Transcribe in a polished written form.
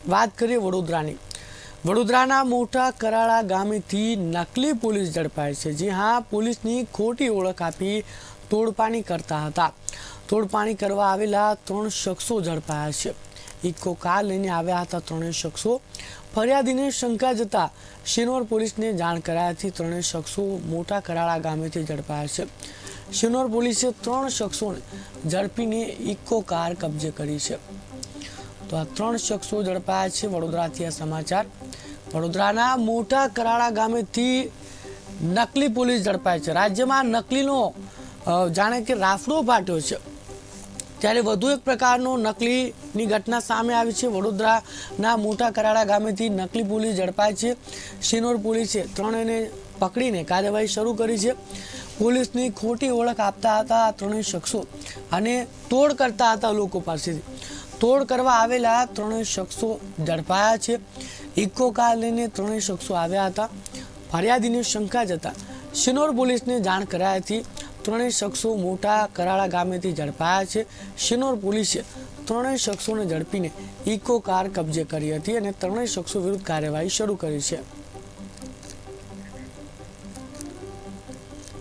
વાત કરીએ વડોદરાની. વડોદરાના મોટા કરાળા ગામેથી નકલી પોલીસ ઝડપાય છે. જી હા, પોલીસની ખોટી ઓળખ આપી તોડપાણી કરતા હતા. તોડપાણી કરવા આવેલા 3 શખ્સો ઝડપાયા છે. ઇકો કાર લઈને આવ્યા હતા ત્રણેય શખ્સો. ફરિયાદીને શંકા જતા શિનોર પોલીસને જાણ કરાયાથી ત્રણેય શખ્સો મોટા કરાળા ગામેથી ઝડપાયા છે. શિનોર પોલીસે 3 શખ્સોને ઝડપીને ઇકો કાર કબજે કરી છે. તો આ 3 શખ્સો ઝડપાયા છે. વડોદરાથી આ સમાચાર. વડોદરાના મોટા કરાળા ગામેથી નકલી પોલીસ ઝડપાય છે. રાજ્યમાં નકલીનો જાણે કે રાફડો ફાટ્યો છે. ત્યારે વધુ એક પ્રકારનો નકલીની ઘટના સામે આવી છે. વડોદરાના મોટા કરાળા ગામેથી નકલી પોલીસ ઝડપાય છે. શિનોર પોલીસે ત્રણેયને પકડીને કાર્યવાહી શરૂ કરી છે. પોલીસની ખોટી ઓળખ આપતા હતા આ ત્રણેય શખ્સો અને તોડ કરતા હતા લોકો પાસેથી. તોડ કરવા આવેલા ત્રણેય શખ્સો ઝડપાયા છે. ઇકો કાર લઈને ત્રણેય શખ્સો આવ્યા હતા. ફરિયાદીને શંકા જતા શિનોર પોલીસને જાણ કરાયાથી ત્રણેય શખ્સો મોટા કરાળા ગામેથી ઝડપાયા છે. શિનોર પોલીસે ત્રણેય શખ્સોને ઝડપીને ઇકો કાર કબજે કરી હતી અને ત્રણેય શખ્સો વિરુદ્ધ કાર્યવાહી શરૂ કરી છે.